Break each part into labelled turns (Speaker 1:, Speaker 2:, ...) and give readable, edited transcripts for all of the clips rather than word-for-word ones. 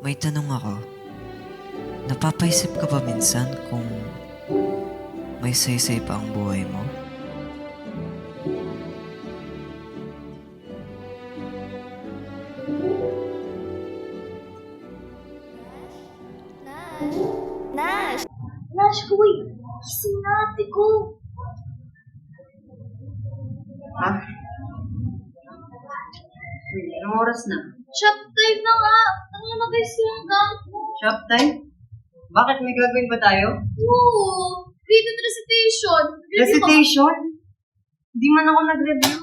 Speaker 1: May tanong ako. Napapaisip ka ba minsan kung may saysay pa ang buhay mo?
Speaker 2: Nash! Nash, uy! Gising na, ate ko!
Speaker 3: Ha? Anong oras na?
Speaker 2: Shop time na nga! Ano na guys yung gang mo?
Speaker 3: Shop time? Bakit? May gagawin ba tayo?
Speaker 2: Oo! Credit recitation! Review ka.
Speaker 3: Recitation? Hindi man ako nag-review.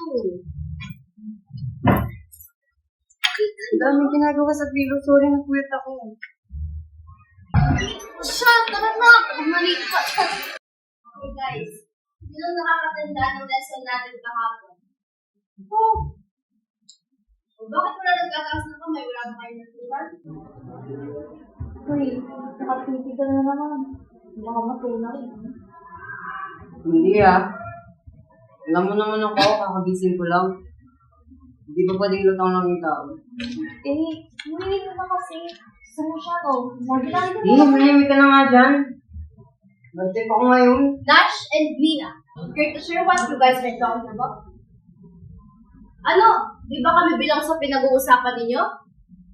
Speaker 3: Ang daming ginagawa sa pilo. Sorry, nagpuyat ako.
Speaker 2: Siya! Tara na! Mali ka! Okay guys, sino nakakatanda ng lesson natin kahapon? Oh! O bakit wala nagtataas na kamay? Wala ba kayo natutunan?
Speaker 4: Uy, nakapiti ka na naman. Baka matulog.
Speaker 3: Hindi ah. Alam mo naman ako, kakagising ko lang. Hindi ba pwedeng lutang lang yung tao?
Speaker 4: Humilig ka na kasi. Saan mo siya, no? Sabi na ito.
Speaker 3: Manahimik ka na nga dyan. Birthday pa ko ngayon.
Speaker 2: Nash and Mina, care to share what you guys are talking about? Ano? Di ba kami bilang sa pinag-uusapan ninyo?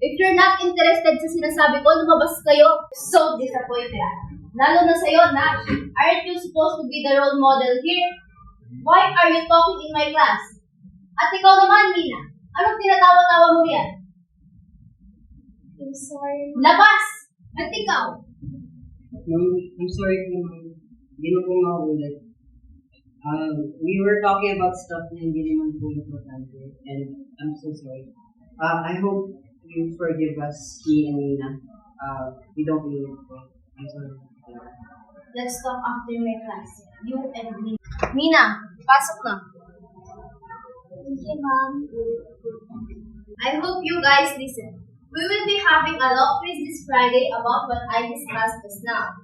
Speaker 2: If you're not interested sa sinasabi ko, lumabas kayo. So disappointed. Lalo na sa'yo, Nash. Aren't you supposed to be the role model here? Why are you talking in my class? At ikaw naman, Mina. Anong tinatawa-tawa mo yan?
Speaker 4: I'm sorry.
Speaker 2: Labas! At ikaw?
Speaker 3: I'm sorry po, ma'am. Hindi na po maulit. We were talking about stuff na hindi naman po importante. And I'm so sorry. I hope you forgive us, me and Nina. We don't mean it po. I'm sorry.
Speaker 2: Let's talk after my class. You and me. Mina, pasok na.
Speaker 4: Thank you, ma'am.
Speaker 2: I hope you guys listen. We will be having a long quiz this Friday about what I discussed just now.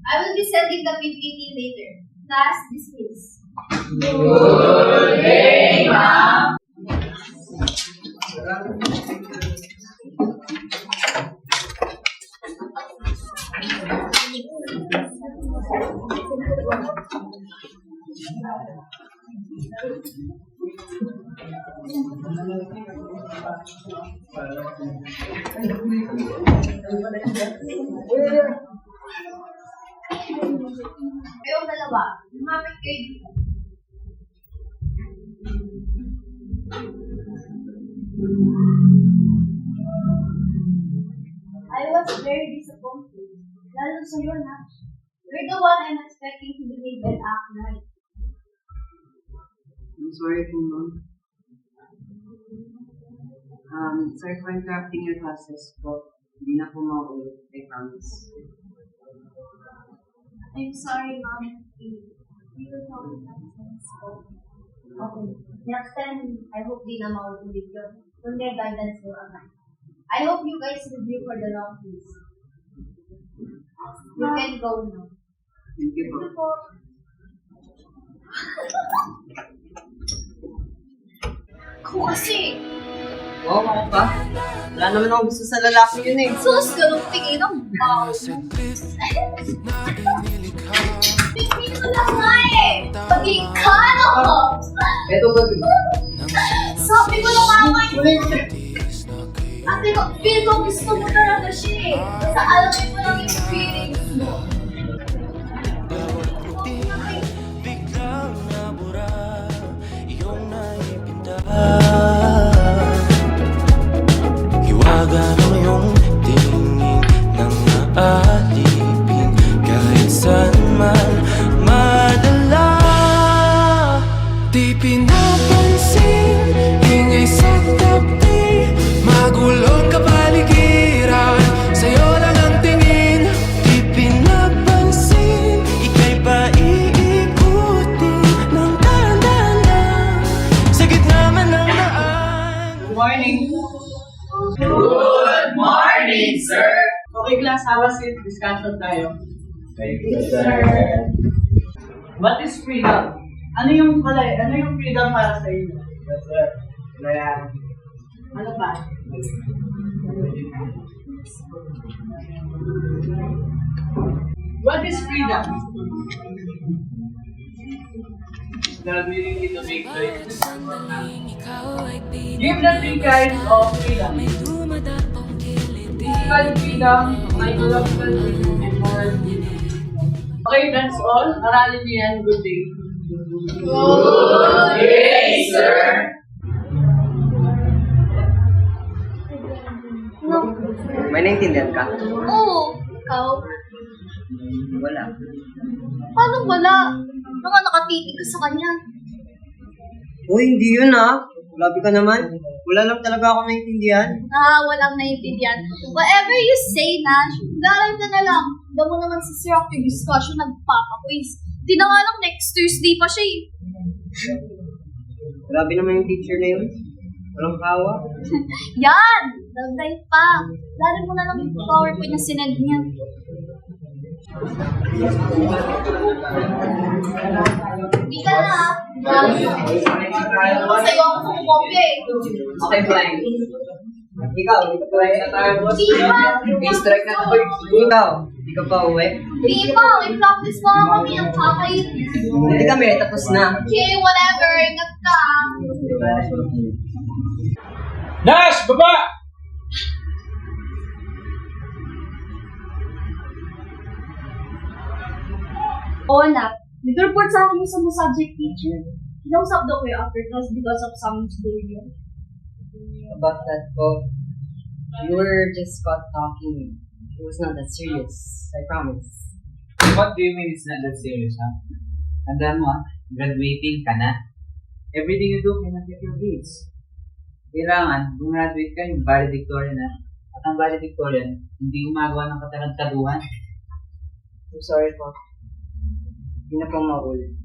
Speaker 2: I will be sending the PPT later. Class dismissed.
Speaker 3: Good day, ma'am.
Speaker 2: Kayong dalawa, lumapit kayo dito. I was very disappointed. Lalo sa'yo, Nash. You're the one I'm expecting to behave and act right.
Speaker 3: I'm sorry po, ma'am. Sorry for interrupting your classes, but hindi na po maulit. I promise.
Speaker 4: I'm sorry, ma'am. We will talk nonsense.
Speaker 2: Okay. Next time, I hope di na maulit yun. Kung may guidance mo naman. I hope you guys review for the long quiz. You can go now.
Speaker 3: Thank you po.
Speaker 2: Ako kasi,
Speaker 3: Wow, ako pa? Wala naman akong gusto sa lalaki yun eh.
Speaker 2: sus, ganun tingin ang bao. Tingin ko lang nga eh. Paging kano ko.
Speaker 3: Eto ba ito?
Speaker 2: Sabi ko lang nga eh. Ate ko, feel ko gusto mo talaga siya eh. Basta alamin mo lang yung feelings mo.
Speaker 5: Biglang nabura iyong naipinta. Hiwaga ng iyong tingin nang naalipin kahit saan man madala. Di pinapansin, ingay sa tabi, magulong kapaligiran, sa'yo lang ang tingin. Di pinapansin, ika'y paiikutin ng dahan-dahan lang sa gitna man ng daan.
Speaker 3: Good morning.
Speaker 6: Good morning, sir!
Speaker 3: Okay, class, have a seat. Discussion tayo.
Speaker 6: Thank you, sir.
Speaker 3: What is freedom? Ano yung freedom para sa inyo?
Speaker 6: Yes, sir. Kaya,
Speaker 3: Ano pa?
Speaker 7: What is freedom?
Speaker 6: The ability to make choices.
Speaker 7: Give the three kinds of freedom. Physical freedom, psychological freedom, and moral freedom. Okay, that's all. Aralin niyo yan. Good day.
Speaker 6: Yes, sir.
Speaker 3: May naintindihan ka?
Speaker 2: Oo, ikaw.
Speaker 3: Wala.
Speaker 2: Paano wala? Mga nakatitig ka sa kanya.
Speaker 3: Uy, hindi yun ah. Grabe ka naman. Wala lang talaga ako naintindihan.
Speaker 2: Walang naiintindihan. Whatever you say, Nash, daray ka na lang. Alam mo naman si Sir after discussion, nagpapa-quiz. Di na nga lang next Thursday pa siya eh.
Speaker 3: Grabe naman yung teacher na yun. Walang kawa.
Speaker 2: Yan! Dagday pa. Dali mo na lang yung PowerPoint na sinend niya. Hindi ka na ah. Kasi ako kumukopya eh.
Speaker 3: Okay, fine. Ikaw, hindi ka pa na tayo, boss.
Speaker 2: Di ba?
Speaker 3: I-strike na ako. Ikaw, hindi ka pa uwi.
Speaker 2: Di ba? May practice pa nga kami ang kakainis.
Speaker 3: Hindi kami, tapos na.
Speaker 2: Okay, whatever. Ingat ka ah.
Speaker 6: Dash! Baba!
Speaker 2: Oo na. Nag-report sa akin yung sa subject teacher. Kinausap daw ko yung after class because of some behavior.
Speaker 3: About that book, you were just caught talking. It was not that serious, I promise.
Speaker 6: What do you mean it's not that serious, ha? Tandaan mo, graduating ka na. Everything you do cannot get your grades. Kailangan, gumraduate ka, yung valedictorian na. At ang valedictorian, hindi gumagawa ng katarantaduhan.
Speaker 3: I'm sorry po. Hindi na po maulit.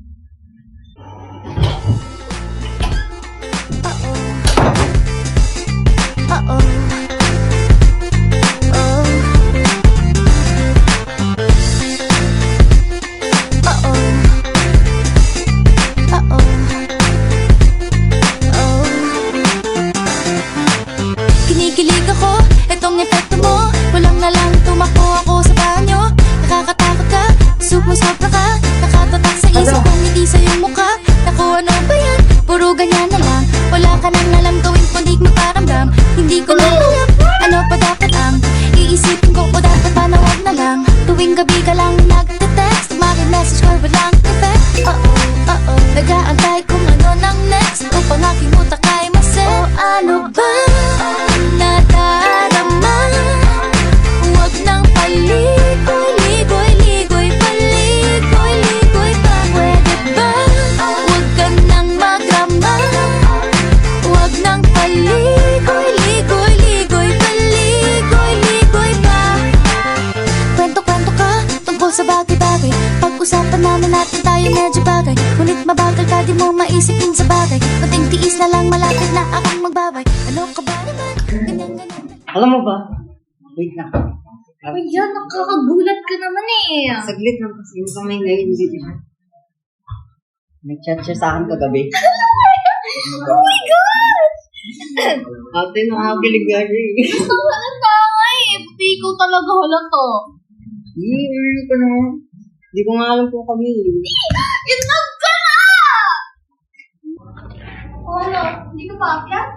Speaker 8: Kinikilig ako, etong epekto mo. Walang na lang tumakbo ako sa banyo. Nakakatakot ka, sumusobra ka. Nakatatak sa isip kong hindi sa iyong mukha. Naku, ano ba yan? Puro ganyan na lang. Wala ka nang alam gawin kundi magparamdam. Hindi ko na alam, ano pa dapat ang iisipin ko o dapat panawag na lang. Tuwing gabi ka lang nagte-text, message ko walang effect. Nag-aantay kung ano nang next upang aking utak ay maset. O ano ba nadarama? Huwag nang paligoy-ligoy-ligoy, paligoy-ligoy pa. Pwede ba? Huwag ka nang magrama. Huwag nang paligoy-ligoy-ligoy, paligoy-ligoy pa. Kwento-kwento ka tungkol sa bagay-bagay. Pag-usapan namin natin tayo medyo bagay. Ngunit mabagal ka, di mo maisipin sa bagay. Kunting tiis na lang, malapit na akong magbabay. Ano ka ba naman? Ganyan-ganyan.
Speaker 3: Alam mo ba? Wait lang.
Speaker 2: Ay, yan, nakakagulat ka naman eh.
Speaker 3: Saglit lang kasi yung kamay na yun. Nag-chat siya sa akin kagabi.
Speaker 2: Oh my God!
Speaker 3: Ate, nakakilig nga siya eh.
Speaker 2: Halata nga eh. Buti ikaw talaga halata.
Speaker 3: Ano ka naman? Hindi ko nga alam kung kami.
Speaker 2: Itlog ka na! Oh, ano? Hindi ka pa akyat?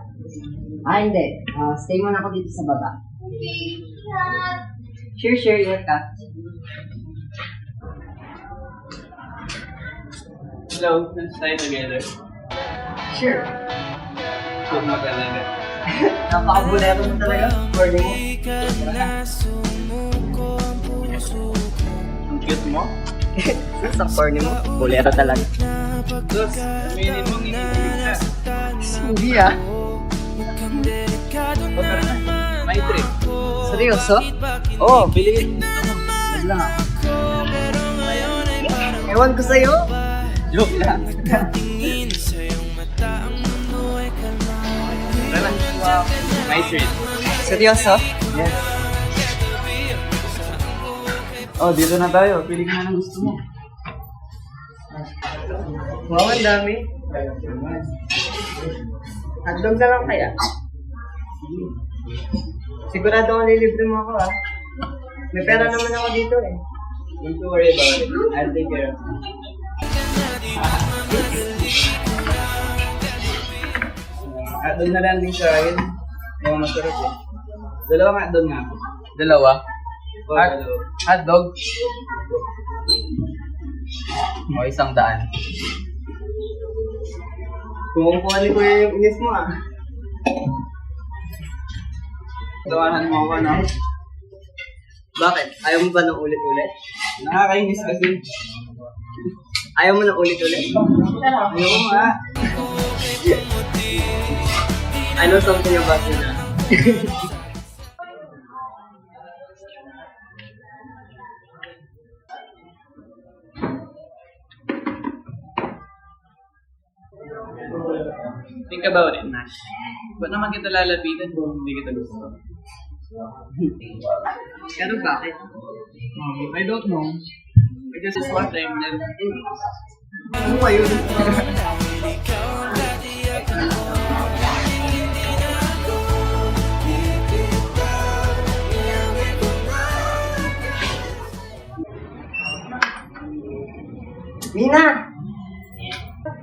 Speaker 3: Hindi. Stay muna ako dito sa baba.
Speaker 2: Okay. Ingat.
Speaker 3: Sure, ingat ka.
Speaker 6: Hello, let's stay together.
Speaker 3: Sure.
Speaker 6: Good mo talaga.
Speaker 3: Napakabulero mo talaga. Morning mo.
Speaker 6: Ang cute mo.
Speaker 3: Sa corny mo. Bulero talaga.
Speaker 6: Dos, aminin mong iniilig ka.
Speaker 3: Hindi ah.
Speaker 6: O tara na, may trip.
Speaker 3: Seryoso?
Speaker 6: Oo, bilihin mo ito mo. Wag lang ah.
Speaker 3: Ewan ko sa'yo.
Speaker 6: Joke lang. Tara na. My trip.
Speaker 3: Seryoso?
Speaker 6: Yes. Oh, dito na tayo. Pili ka na ng gusto mo.
Speaker 3: Wow, ang dami. Hotdog na lang kaya? Sigurado ako nilibre mo ako ah. May pera naman ako dito eh.
Speaker 6: Don't you worry about it. I'll take care of it. Hotdog na lang din sa akin. Yung masarap eh. Dalawang hotdog nga ako. Dalawa? Hotdog? O, 100.
Speaker 3: Kumukuha ni Kuya yung inis mo ah.
Speaker 6: Tawanan mo ako, no?
Speaker 3: Bakit? Ayaw mo ba ng ulit-ulit?
Speaker 6: Nakakainis kasi.
Speaker 3: Ayaw mo ng ulit-ulit?
Speaker 6: Ayaw mo nga.
Speaker 3: I know something about you na.
Speaker 6: Think about it, Nash. Ba't naman kita lalapitan kung hindi kita gusto?
Speaker 3: Pero bakit?
Speaker 6: I don't know. I just one time then
Speaker 3: Ano ba yun? Mina!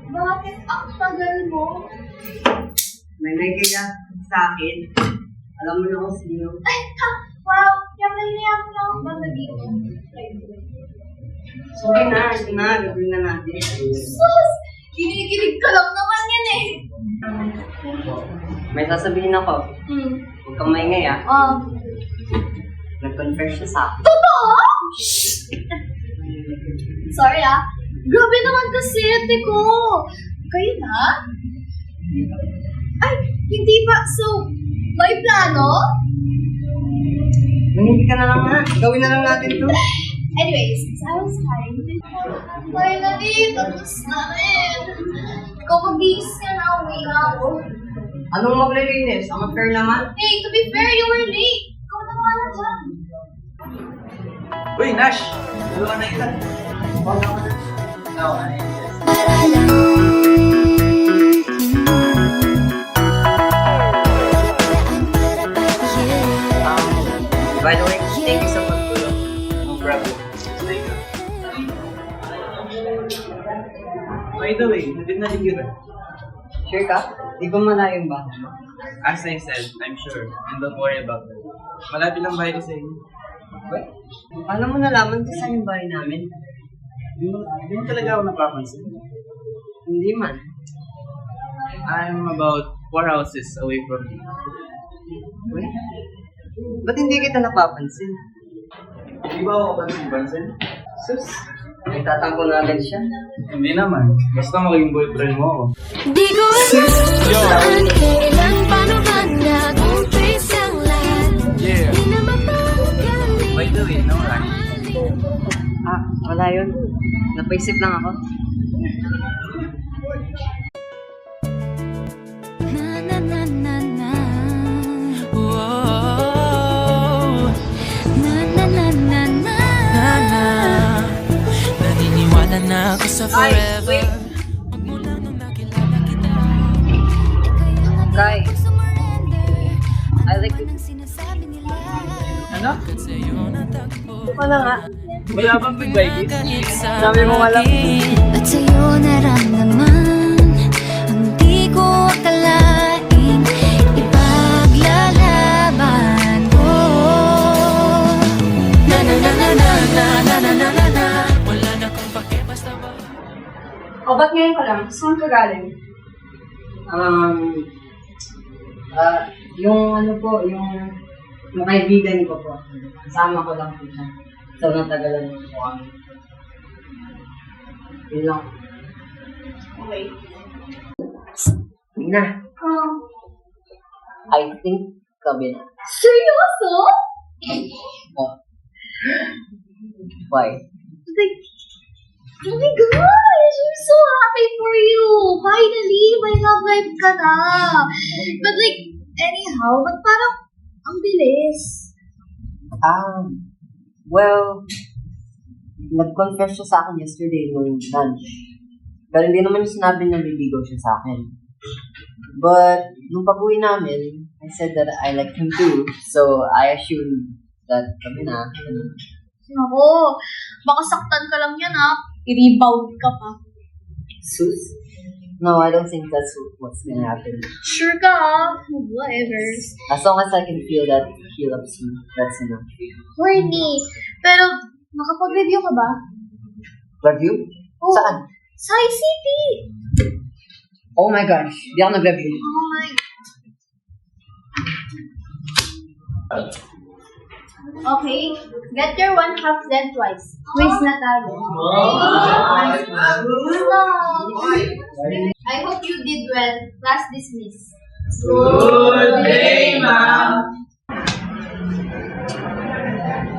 Speaker 2: Bakit ang tagal mo?
Speaker 3: May nagkaya sa akin. Alam mo na kung sino.
Speaker 2: Ay, wow! Yaman mo lang ba naging?
Speaker 3: Sorry na, ito na. Gagawin na natin.
Speaker 2: Sus! Kinikilig ka lang naman yan eh.
Speaker 3: May sasabihin ako. Huwag kang maingay ah. Nag-confess siya sa akin.
Speaker 2: Totoo? Sorry ah. Grabe naman kasi, ate ko. Kayo na? Ay, hindi ba? So, may plano?
Speaker 3: Manili ka na lang nga. Gawin na lang natin to.
Speaker 2: Anyways, since I was hiring before, finally, tapos na rin. Ikaw mag-iis ka na, uwi na ako.
Speaker 3: Anong maglilinis? Ang fair naman.
Speaker 2: Hey, to be fair, you were late. Ikaw na nga na dyan.
Speaker 6: Uy, Nash! Dalawa na kita. No, ano yun?
Speaker 8: Para lang
Speaker 3: By the way, thank you so much.
Speaker 6: No problem. By the way, nandun na din kita.
Speaker 3: Sure ka? Di ba malayong ba?
Speaker 6: As I said, I'm sure. And don't worry about that. Malapit lang bahay ko sa inyo.
Speaker 3: What? Paano mo nalaman kung saan yung bahay namin?
Speaker 6: Hindi mo talaga ako napapansin.
Speaker 3: Hindi man.
Speaker 6: I'm about 4 houses away from you.
Speaker 3: Wait. Ba't hindi kita napapansin?
Speaker 6: Di ba ako pansin-pansin?
Speaker 3: Sus, nagtatampo na agad siya.
Speaker 6: Hindi naman. Basta maging boyfriend mo ako.
Speaker 8: di ko alam saan, kailan, paano ba nag-umpisa ang lahat. Di na mapanggaling.
Speaker 6: By the way, no rush.
Speaker 3: Ah, wala yun. Napaisip lang ako.
Speaker 8: Na na na na na.
Speaker 5: Whoa.
Speaker 8: Na na na na na.
Speaker 5: Naniniwala na ako sa forever. Magmula nung nakilala kita.
Speaker 3: Guy, I like it.
Speaker 6: Ano?
Speaker 5: Sa'yo natagpo.
Speaker 3: Wala nga.
Speaker 6: Wala bang big
Speaker 5: Kahit sa
Speaker 3: Sabi mo wala.
Speaker 5: akin.
Speaker 8: At sa'yo naramdaman ang di ko akalaing ipaglalaban ko.
Speaker 5: Na na na na na na na na na na na. Wala na kung pake basta ba.
Speaker 2: O, ba't ngayon ka lang? Saan ka galing?
Speaker 3: Yung ano po, yung kaibigan ko po. Kasama ko lang po siya. So, natagalan mo po kami. Yun lang.
Speaker 2: Okay.
Speaker 3: Mina, I think kami na.
Speaker 2: Seryoso?
Speaker 3: Oh. Why?
Speaker 2: Like, oh my gosh, I'm so happy for you. Finally, may love life ka na. But like, anyhow, ba't parang ang bilis?
Speaker 3: Well, nag-confess siya sa akin yesterday nung lunch. Pero hindi naman niya sinabi na naliligaw siya sa akin. But nung pag-uwi namin, I said that I like him too. So I assumed that kami na.
Speaker 4: Nako, baka saktan ka lang yan ha. I-rebound ka pa.
Speaker 3: Sus? No, I don't think that's what's gonna happen.
Speaker 4: Sure ka ha? Whatever.
Speaker 3: As long as I can feel that he loves me, that's enough.
Speaker 4: Horny. Pero, nakapag-review ka ba?
Speaker 3: Review?
Speaker 4: Oh.
Speaker 3: Saan?
Speaker 4: Sa ICT.
Speaker 3: Oh my gosh, di ako nag-review.
Speaker 4: Oh my...
Speaker 2: Okay, get your 1/2 lengthwise. Quiz na tayo. I hope you did well. Class dismissed.
Speaker 7: Good day, ma'am.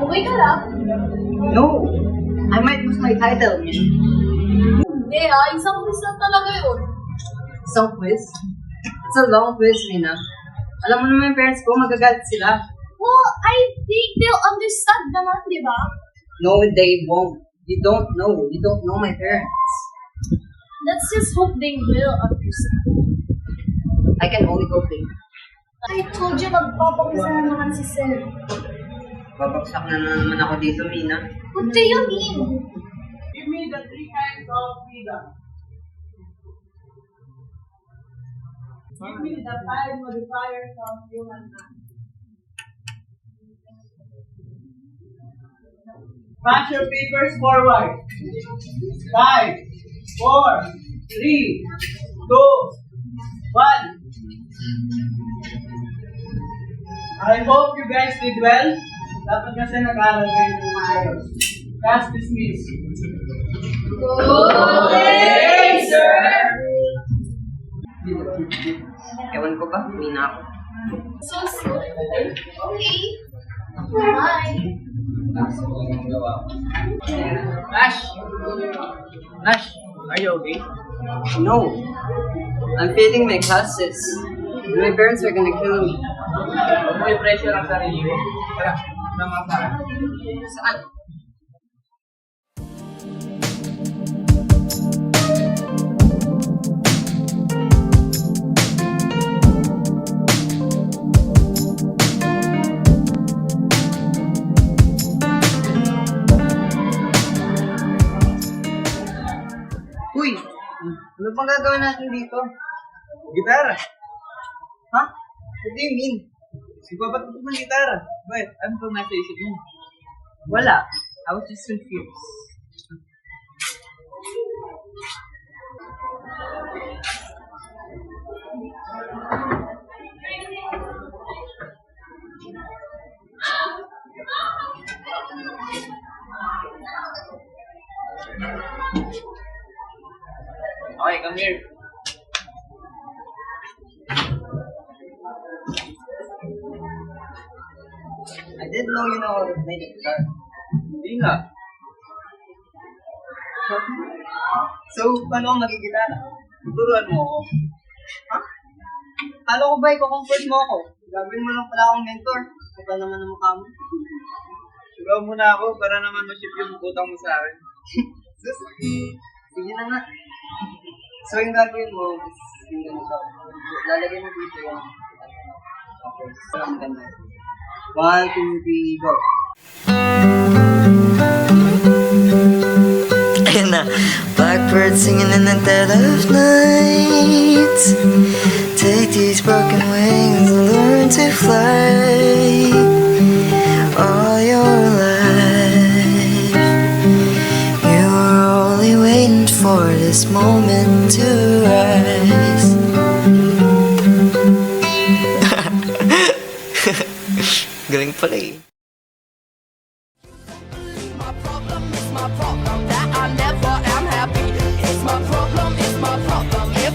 Speaker 2: Okay ka lang?
Speaker 3: No! I might lose my title.
Speaker 2: Hindi isang quiz lang talaga yun.
Speaker 3: Isang quiz? It's a long quiz, Mina. Alam mo naman yung parents ko, magagalit sila.
Speaker 2: Well, I think they'll understand naman, di ba?
Speaker 3: No, they won't. You don't know. You don't know my parents.
Speaker 2: Let's just hope they will understand.
Speaker 3: I can only hope they...
Speaker 2: I told you magpapakisa na naman si Sir.
Speaker 3: Babagsak na naman ako dito, Mina.
Speaker 2: What do you mean?
Speaker 7: Give me the 3 kinds of freedom. Give me the 5 modifiers of human act. Pass your papers forward. 5, 4, 3, 2, 1. I hope you guys did well. Dapat kasi nag-aral kayo ng maayos. Class dismissed.
Speaker 2: Good day, sir!
Speaker 3: Ewan ko ba? Mina ako.
Speaker 2: So soon. Okay. Bye.
Speaker 6: Nash! Nash, are you okay?
Speaker 3: No. I'm failing my classes. My parents are gonna kill me.
Speaker 6: Huwag mo i-pressure ang sarili mo. Tara, sama ka.
Speaker 3: Saan? Uy! Ano bang gagawin natin dito?
Speaker 6: Gitara.
Speaker 3: Ha? What do you mean?
Speaker 6: Sigpapatutog ng gitara. Bakit? Ano pang nasa isip mo?
Speaker 3: Wala. I was just confused.
Speaker 6: Okay, come here.
Speaker 3: I didn't know you know how to play the guitar.
Speaker 6: Hindi nga.
Speaker 3: So, paano ako magigitara?
Speaker 6: Tuturuan mo ako.
Speaker 3: Ha? Kala ko ba i-comfort mo ako? Gagawin mo lang pala akong mentor. Kapal naman ang mukha mo.
Speaker 6: Sugaw mo na ako para naman ma-ship yung utang mo sa akin.
Speaker 3: Sus, sige na nga. So, yung gagawin mo, is yung ganito. Lalagay mo dito yung... Okay, so, ang ganda. 1, 2, 3, go.
Speaker 5: Ayun na. Blackbird singing in the dead of night. Take these broken wings and learn to fly. All your life you were only waiting for this moment to rise. Galing pala eh.
Speaker 9: My problem is my problem that I never am happy. It's my problem if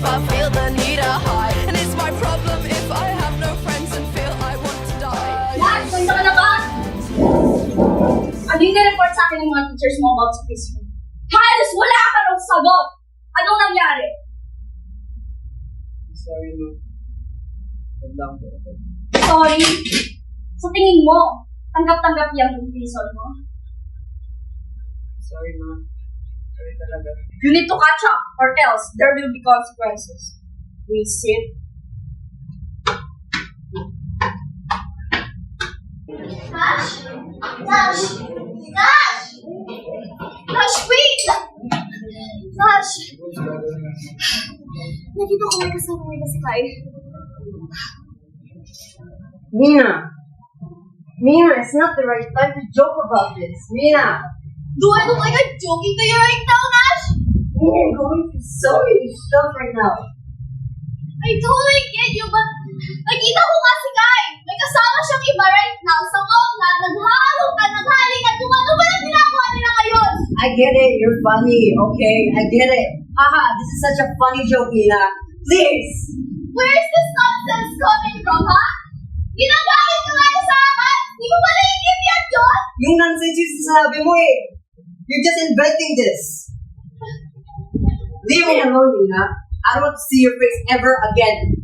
Speaker 9: I feel the need to hide. And it's my problem if I have no friends and feel I want to die.
Speaker 2: Yan, punta ka na ba? Ano yung report sa akin ng mga teachers mo about sa quiz mo? Halos wala ka ng sagot! Anong nangyari?
Speaker 3: Sorry, no. Wag lang po.
Speaker 2: Sorry. Sa tingin mo, tanggap-tanggap yung reason mo?
Speaker 3: Sorry, ma. Sorry talaga.
Speaker 2: You need to catch up or else there will be consequences. We sit. Nash! Nash! Nash! Nash, wait! Nash! Nandito ko may kasama nila si Kai.
Speaker 3: Mina! Mina, it's not the right time to joke about this. Mina!
Speaker 2: Do I look like I'm joking to you right now, Nash?
Speaker 3: Mina, you're going through so many stuff right now.
Speaker 2: I totally get you, but nakita ko nga si Kai. May kasama siyang iba right now sa mall na naghahalong ka, naghalikan kung ano ba yung ginagawa nila ngayon.
Speaker 3: I get it, you're funny, okay? I get it. Haha, this is such a funny joke, Mina. Please!
Speaker 2: Where is this nonsense coming from, ha? Ginagamit ka nga sa akin? Di mo ba naiintindihan yun?
Speaker 3: Yung nonsense yung sinasabi mo eh. You're just inventing this. Leave me alone, Mina. I don't want to see your face ever again.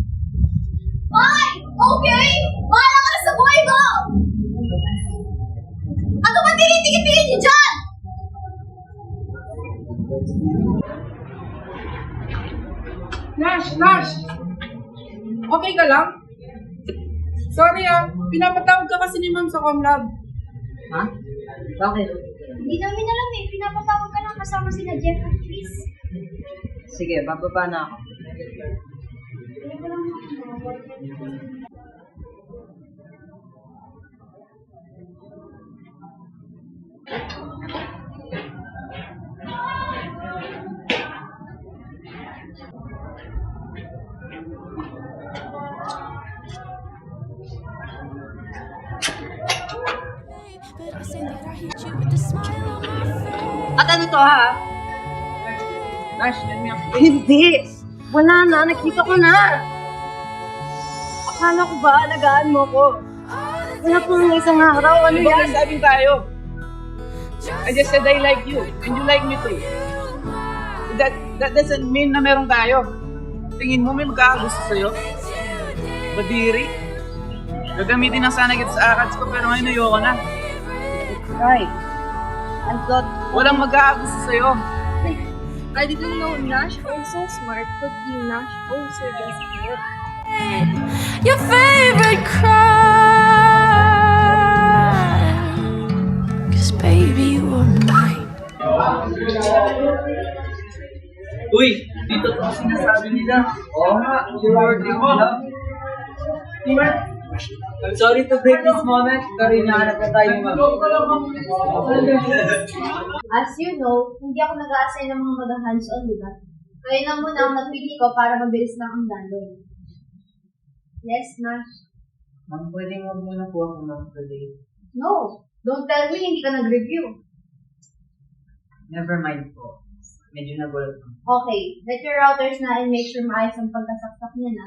Speaker 2: Fine! Okay! Bahala ka na sa buhay mo! Ano ba tinitingin-tingin niyo dyan?
Speaker 7: Nash! Okay ka lang? Sorry pinapatawag ka kasi ni Ma'am sa Comlab.
Speaker 3: Ha? Bakit?
Speaker 2: Hindi namin alam eh. Pinapatawag ka lang kasama sila Jeff at Chris.
Speaker 3: Sige, bababa na ako. At ano to ha?
Speaker 7: Nash, yan nga.
Speaker 3: Hindi! Wala na, nakita ko na! Akala ko ba, alagaan mo ko? Wala pong isang araw, ano
Speaker 7: Ano ba
Speaker 3: yan?
Speaker 7: sabing tayo? I just said I like you, and you like me too. That doesn't mean na meron tayo. Tingin mo may magkakagusto sa'yo? Badiri? Gagamitin na sana kita sa akads ko, pero ngayon ayoko na.
Speaker 3: Right. I thought,
Speaker 7: Walang magkakagusto sa'yo.
Speaker 4: I didn't know Nash also smart could be Nash also just cute.
Speaker 8: Your favorite crime. 'Cause baby, you were mine.
Speaker 6: Uy, dito to sinasabi nila. Oo nga, you are the love. I'm sorry to break this moment, pero hinahanap na tayo
Speaker 2: As you know, hindi ako nag-a-assign ng mga mag-hands-on, di ba? Kaya na muna ang napili ko para mabilis lang ang daloy. Yes, Nash?
Speaker 6: Ma'am, pwede mo muna po ako ng today.
Speaker 2: No! Don't tell me hindi ka nag-review.
Speaker 6: Never mind po. Medyo nagulat ko.
Speaker 2: Okay, let your routers na and make sure maayos ang pagkasaksak niya na.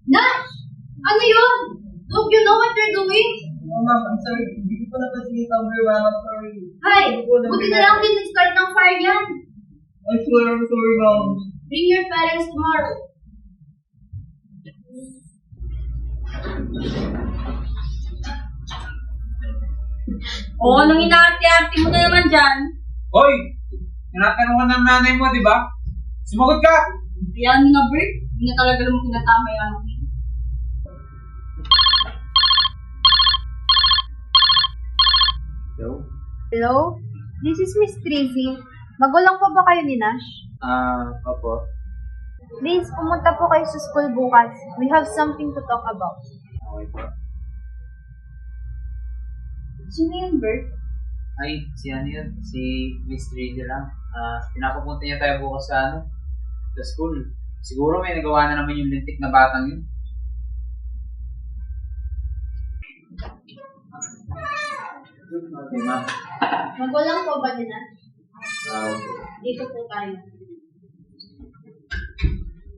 Speaker 2: Nash! Ano yun? Don't you know what you're doing?
Speaker 3: oh ma'am, I'm sorry. Hindi ko napansin yung camera, I'm sorry.
Speaker 2: Hi! Buti na lang din nag-start ng fire yan.
Speaker 3: I swear, I'm sorry, ma'am.
Speaker 2: Bring your parents tomorrow.
Speaker 4: Oo, anong inaarte-arte mo na naman dyan?
Speaker 6: Hoy! Tinatanong ka ng nanay mo, di ba? Sumagot ka!
Speaker 4: Yan nga, Bert. Hindi na talaga naman tinatama yan.
Speaker 6: Hello?
Speaker 2: Hello? This is Miss Tracy. Magulang pa ba kayo ni Nash?
Speaker 6: Opo.
Speaker 2: Please, pumunta po kayo sa school bukas. We have something to talk about.
Speaker 6: Okay po.
Speaker 2: Sino yun, Bert?
Speaker 6: Ay, si ano yun? Si Miss Tracy lang. Pinapapunta niya tayo bukas sa sa school. Siguro may nagawa na naman yung lintik na batang yun. Okay, ma'am.
Speaker 2: Magulang po ba ni Nash?
Speaker 6: Okay.
Speaker 2: Dito po tayo.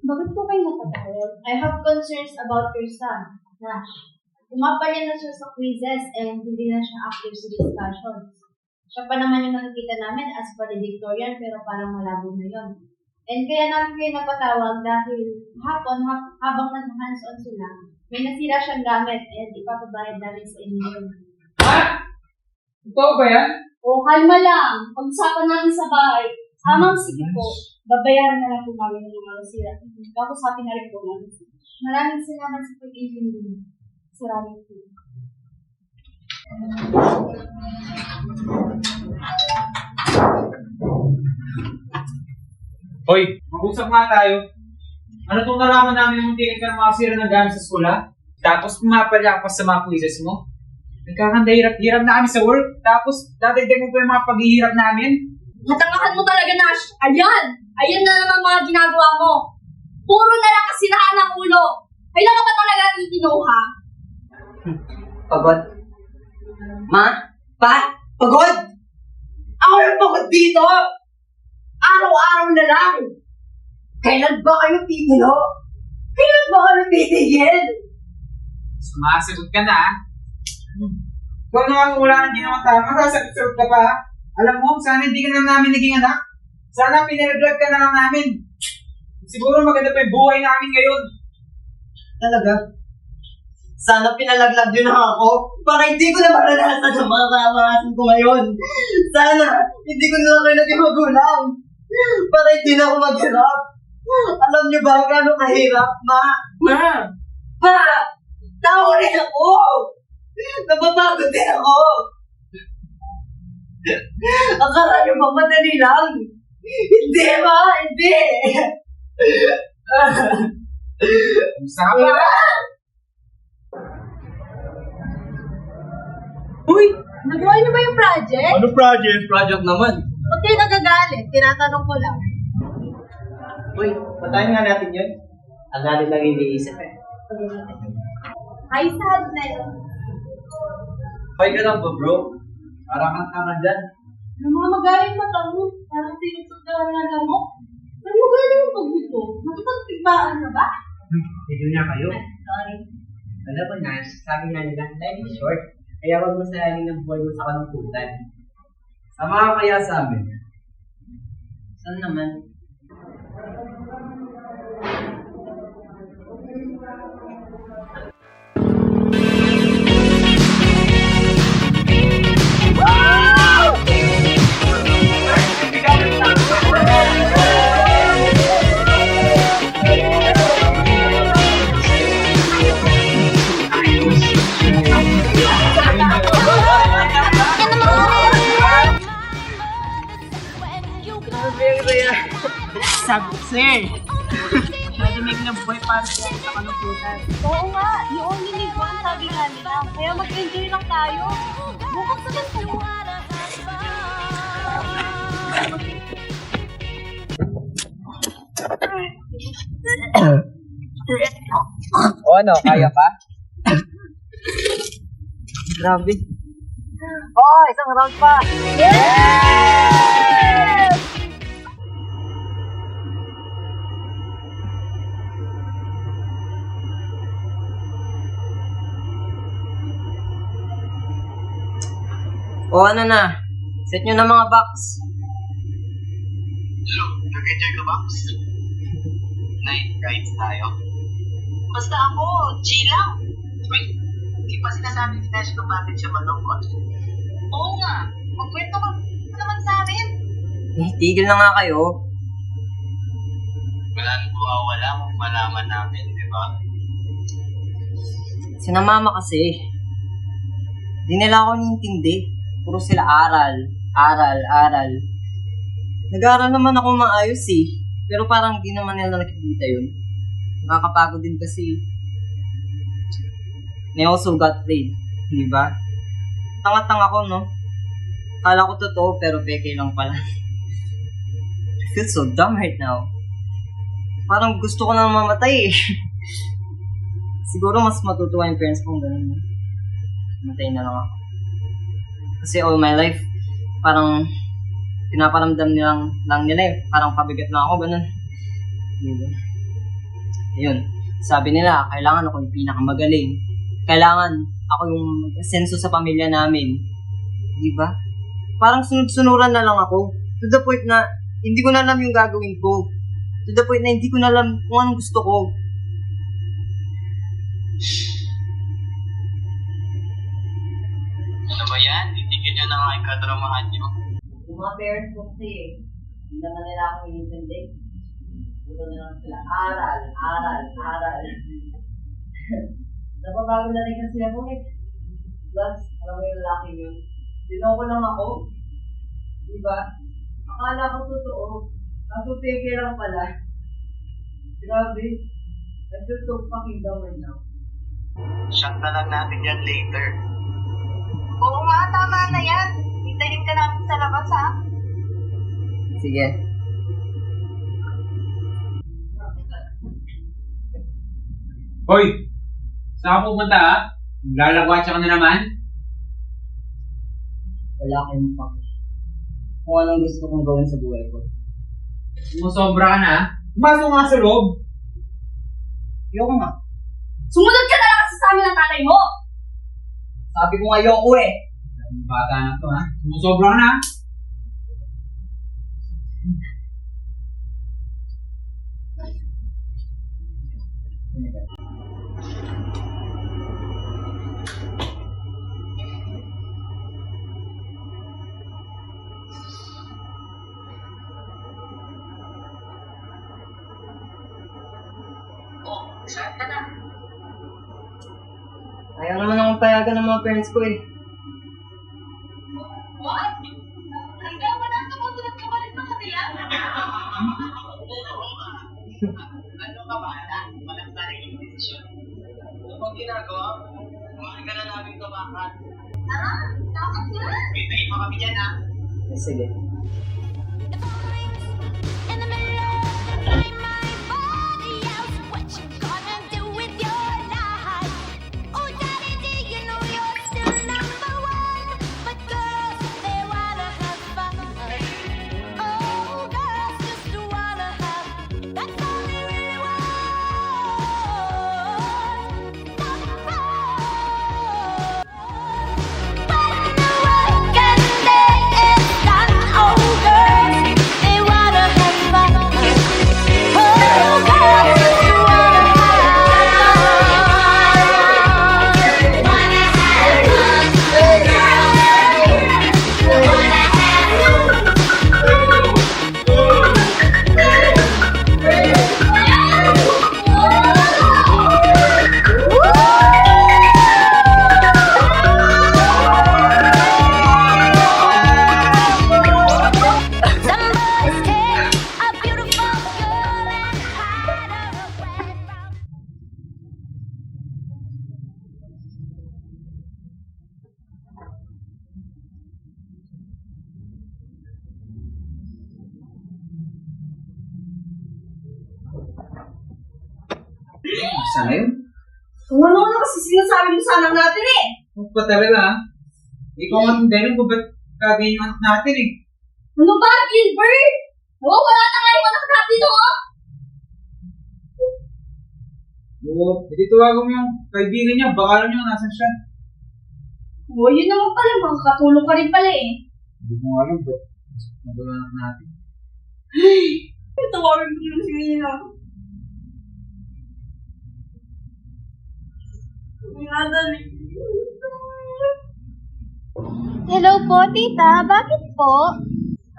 Speaker 2: Bakit po kayo natatawag? I have concerns about your son, Nash. Umapalya na siya sa quizzes and hindi na siya active sa discussions. Siya pa naman yung nakikita namin as valedictorian pero parang malabo na yun. And kaya namin kayo napatawag dahil hapon, habang nag-hands-on sila, may nasira siyang gamit and ipapabayad namin sa inyo yun.
Speaker 6: Ha? Ito ba yan?
Speaker 2: O, kalma lang. Pag-usapan namin sa bahay. Sige po. Babayaran na lang po namin yung mga nasira. Tapos happy na rin po namin. Maraming salamat sa pag-ibig. Salamat po.
Speaker 6: Hoy, mag-usap nga tayo. Ano itong nalaman namin yung tingin ka ng mga sira ng gamit sa eskwela? Tapos pumapalya ka pa sa mga quizzes mo? Nagkakanda-hirap na kami sa work, tapos dadagdag mo pa yung mga paghihirap namin?
Speaker 2: Katangahan mo talaga, Nash. Ayan! Ayan na naman mga ginagawa mo. Puro na lang kasirahan ng ulo. Kailan ka ba talaga titino, ha?
Speaker 3: Pagod. Ma? Pa? Pagod? Ako yung pagod dito! Araw-araw na lang! Kailan ba kayo titino? Kailan ba kayo titigil?
Speaker 6: Sumasagot ka na, ha? Kung naman wala nang ginawang tama, sasagot ka pa, ha? Alam mo, sana hindi ka na namin naging anak. Sana pinaraglag ka na lang namin. Siguro maganda pa yung buhay namin ngayon.
Speaker 3: Talaga? Sana pinalaglag yun ako para hindi ko na maranasan ang mga kamakasin ko ngayon. Sana hindi ko na kayo naging magulang para hindi na ako maghirap. Alam niyo ba gaano kahirap, Ma? Ma! Pa! Tao rin ako! Napapagod din ako! Akala niyo ba madali lang? Hindi, Ma! Hindi!
Speaker 6: Sabi ka!
Speaker 2: Uy! Nagawa niyo ba yung project?
Speaker 5: Ano project? Project naman.
Speaker 2: Huwag kayo nagagalit. Tinatanong ko lang.
Speaker 3: Uy, patayin nga natin yun. Ang natin lang iniisip eh.
Speaker 2: Hi, Sadness.
Speaker 6: Okay ka lang ba, bro? Parang kang tanga dyan.
Speaker 2: Namamagaling mata mo. Parang sinusundahan na lang mo. Pero magaling yung pagbuto. Nakipagtigbaan na ba?
Speaker 3: Hindi niya kayo.
Speaker 2: Sorry.
Speaker 3: Alam mo, Nash, sabi nga nila, life is short. Kaya huwag mo sayangin ang buhay mo sa kalungkutan.
Speaker 6: Sama ka kaya sa amin.
Speaker 3: Saan naman?
Speaker 7: Sabi ko sa'yo. Malamig na buhay para sa kalungkutan.
Speaker 2: Oo nga. You only live once, sabi nga nila. Kaya mag-enjoy lang tayo. Bukas naman tayo.
Speaker 6: O ano, kaya pa? Grabe. Oo, isang round pa.
Speaker 3: O ano na? Set nyo na mga box.
Speaker 10: Hello, nag-enjoy ka ba? Night rides tayo. Basta ako, chill lang. Wait, hindi pa sinasabi ni Nash kung bakit siya malungkot. Oo nga, magkwento ka naman sa amin.
Speaker 3: Tigil na nga kayo.
Speaker 10: Wala nang mawawala kung malaman namin, di ba?
Speaker 3: Sina mama kasi. Di nila ako nintindi. Puro sila aral. Nag-aaral naman ako maayos eh. Pero parang di naman nila nakikita yun. Nakakapagod din kasi. They also got played. Di ba? Tanga-tanga ko, no? Kala ko totoo pero peke lang pala. I feel so dumb right now. Parang gusto ko na mamatay eh. Siguro mas matutuwa yung parents kong ganun. Matay na lang ako. Kasi all my life, parang pinaparamdam lang nila eh. Parang pabigat lang ako, ganun. Diba? Ayun, sabi nila, kailangan ako yung pinakamagaling. Kailangan ako yung senso sa pamilya namin. Diba? parang sunod-sunuran na lang ako. To the point na hindi ko na alam yung gagawin ko. To the point na hindi ko na alam kung anong gusto ko.
Speaker 10: Ano ba yan? Titigil nyo na nga yung kadramahan nyo.
Speaker 3: Yung mga parents ko kasi, hindi naman nila ako inintindi. Ito na lang sila, aral. Nababago na rin kasi ako eh. Plus, alam mo yung lalaki yun. Dinoko lang ako. Diba? Akala ko totoo. Kaso peke lang pala. Grabe. I just so fucking dumb right now.
Speaker 10: Shot na lang natin yan later. Oo nga, tama na yan. Hintayin ka namin sa labas, ha?
Speaker 3: Sige.
Speaker 6: Hoy! Saan ka pupunta ha? Lalagwatsa ka na naman?
Speaker 3: Wala akong pak. Kung anong gusto kong gawin sa buhay ko.
Speaker 6: Sumusobra ka na ha? Pumasok nga sa loob!
Speaker 3: Ayoko nga.
Speaker 2: Sumunod ka na lang kasi sa amin ng tatay mo!
Speaker 3: Sabi ko nga ayoko eh.
Speaker 6: Bata na to ha? Sumusobra ka na ha?
Speaker 10: Oh, saan ka na?
Speaker 3: Ayaw naman akong payagan ng mga parents ko eh.
Speaker 2: What? Hanggang wala ka mo tulad ka pa rin ng kanila?
Speaker 10: Ano ka ba? Walang sariling desisyon. Ano bang ginagawa mo? Kumain ka na namin tumakan.
Speaker 2: Takot ka?
Speaker 10: Pintayin mo kami dyan, ha?
Speaker 3: Sige.
Speaker 8: In the middle of the night, my body yells, what you gonna do with your life? Oh, daddy, do you know you're still number one? But girls, they wanna have fun. Oh, girls just wanna have, that's all they really want. Number one. When the work and day is done, oh, girls, they wanna have fun. Oh, girls just wanna Somebody's take a beautiful girl and hide her away from.
Speaker 6: Sana yun?
Speaker 2: Kung ano kasi sinasabi mo sa anak natin eh!
Speaker 6: Huwag pa talaga ha? Ikaw ang dahilan kung ba't kagayin yung anak natin eh.
Speaker 2: Ano ba, Gilbert? Wala na nga yung anak natin, oh!
Speaker 6: Oo, hindi tawagan mo yung kaibigan niya, baka alam niyo nasan siya.
Speaker 2: Oh, yun naman pala, makakatulong ka rin pala eh.
Speaker 6: Hindi ko alam ba't magawa anak natin.
Speaker 2: Tawagan ko lang si Nina. Nadali.
Speaker 8: Hello po, tita. Bakit po?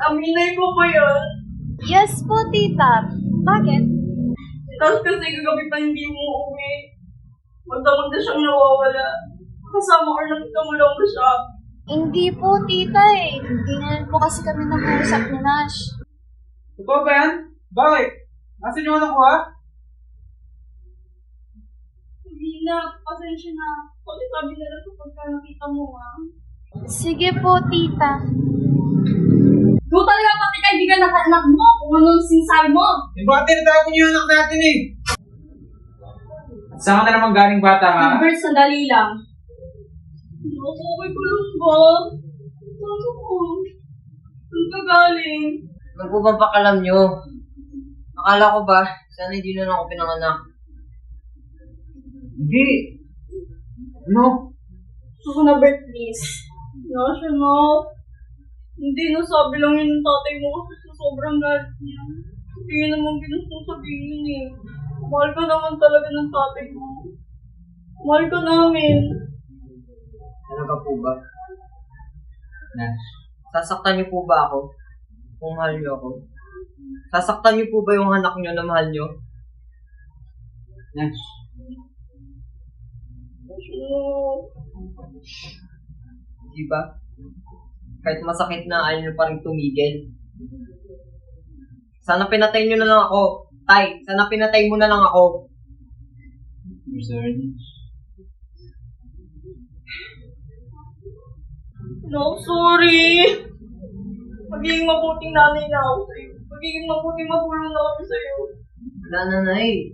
Speaker 2: Aminay ko ba yun?
Speaker 8: Yes po, tita. Bakit?
Speaker 2: Tapos kasi kagabi pa hindi mo uwi. Magdamag na siyang nawawala. Kasama or nakita mo lang ba siya?
Speaker 8: Hindi po, tita eh. Hindi na rin po kasi kami nag-uusap ni Nash.
Speaker 6: Totoo ba yan? Bakit? Nasaan yung anak ko ha?
Speaker 2: Hindi na, pasensya na. Kasi sabi nila ito pagka nakita mo ha.
Speaker 8: Sige po, tita.
Speaker 2: Doon talaga pati kaibigan ng anak mo kung ano yung sinasabi mo.
Speaker 6: Eh bakit tinatawag niyo yung anak natin eh? Saan ka na naman galing bata ha?
Speaker 2: Gilbert, sandali lang. Okay ko lang ba? Ano ko? Saan ka galing?
Speaker 3: Ano po ba pakalam nyo? Akala ko ba, sana hindi na lang ako pinanganak.
Speaker 6: Hindi. Ano?
Speaker 2: Gusto ko na, Bert, please. No, siya no.
Speaker 4: Hindi, nasabi lang yun ng tatay mo kasi sa sobrang galit niya. Hindi yun naman ginustong sabihin eh. Mahal ka naman talaga ng tatay mo. Mahal ka namin.
Speaker 3: Talaga po ba?
Speaker 6: Nash,
Speaker 3: Sasaktan niyo po ba ako? Kung mahal niyo ako? Sasaktan niyo po ba yung anak niyo na mahal niyo?
Speaker 6: Nash,
Speaker 3: Di ba? Kahit masakit na, ayaw niyo pa rin tumigil. Sana pinatay niyo na lang ako. Tay, sana pinatay mo na lang ako.
Speaker 6: I'm sorry, Nash.
Speaker 4: No, sorry. Magiging mabuting nanay na ako sa'yo. Magiging mabuting magulang na kami sa'yo.
Speaker 3: Wala na, Nay.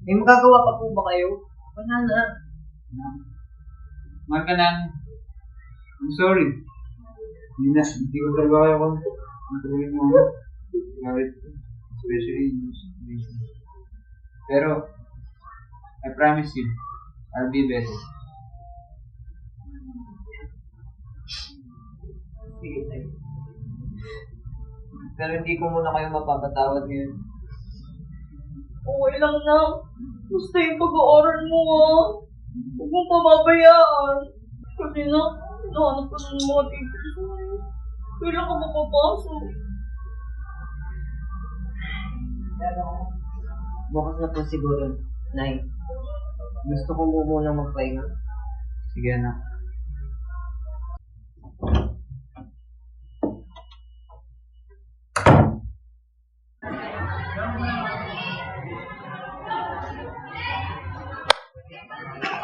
Speaker 3: May magagawa pa po ba kayo? Wala na.
Speaker 6: Mahal ka lang. I'm sorry. Hindi ko talaga kaya kung matulungin mo. Kahit, especially in this situation. Pero, I promise you, I'll be better.
Speaker 3: Sige, Tay. Pero hindi ko muna kayo mapapatawad ngayon.
Speaker 4: Okay lang na. Basta yung pag-aaral mo ah. Huwag mong pababayaan. Kasi na, hinahanap ka ng mga teachers mo eh. Kailan ka mapapasok?
Speaker 3: Bukas na po siguro, Nay. Gusto ko mo muna magpahinga.
Speaker 6: Sige, anak.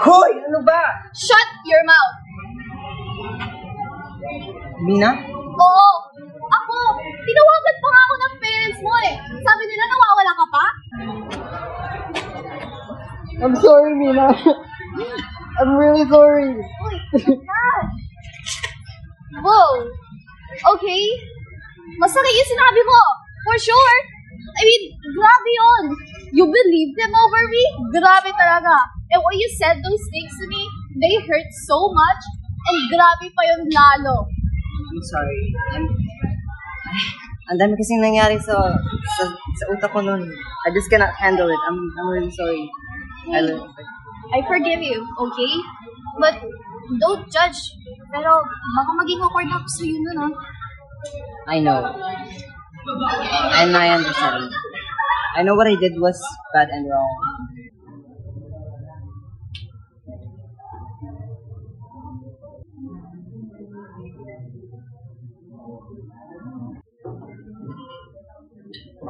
Speaker 3: Hoy! Ano ba?
Speaker 2: Shut your mouth!
Speaker 3: Mina?
Speaker 2: Oo! Ako! Tinawagan pa nga ako ng parents mo eh! Sabi nila nawawala ka pa?
Speaker 3: I'm sorry, Mina. I'm really sorry.
Speaker 2: Uy! Nash! Whoa! Okay? Masakit yung sinabi mo! For sure! I mean, grabe yun! You believed him over me? Grabe talaga! And when you said those things to me, they hurt so much, and grabe pa yun lalo.
Speaker 3: I'm sorry. Ang dami kasing nangyari sa utak ko nun. I just cannot handle it. I'm really sorry.
Speaker 2: I forgive you, okay? But don't judge. Pero baka maging awkward ako sa iyo nun, ha?
Speaker 3: I know. And I understand. I know what I did was bad and wrong.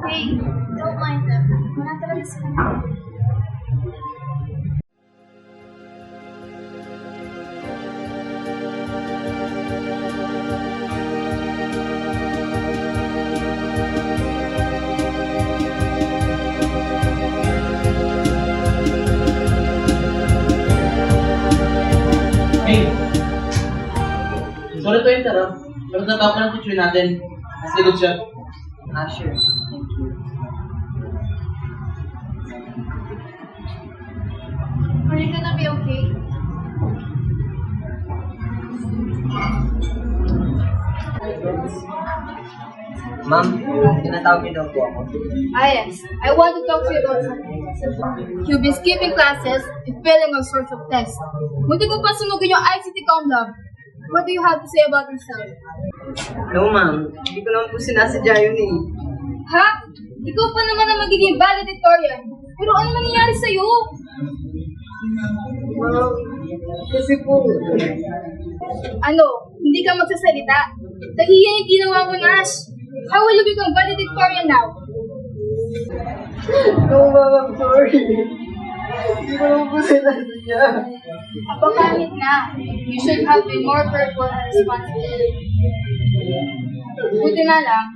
Speaker 2: Hey, don't mind them. Wala talaga sila.
Speaker 11: Hey! Sorry to interrupt. Pero natapos ng teacher natin. Nasilod siya.
Speaker 3: Ah, sure. Thank you.
Speaker 2: Are you gonna be okay?
Speaker 3: Ma'am, tinatawag niyo daw po ako.
Speaker 2: Ah, yes. I want to talk to you about something. You've been skipping classes and failing all sorts of tests. Munti ko pa sunugin yung ICT Com Lab. What do you have to say about yourself?
Speaker 3: No, ma'am. Hindi ko naman po sinasadya yun eh.
Speaker 2: Ha? Ikaw pa naman ang magiging valedictorian. Pero ano nangyayari sa'yo?
Speaker 3: Ma'am, kasi po...
Speaker 2: Ano? Hindi ka magsasalita? Nahiya yung ginawa mo, Nash. How will you become valedictorian now?
Speaker 3: No, ma'am, I'm sorry. Hindi ko naman po sinasadya.
Speaker 2: Aba kahit na. You should have been more careful and responsible. Buti na lang,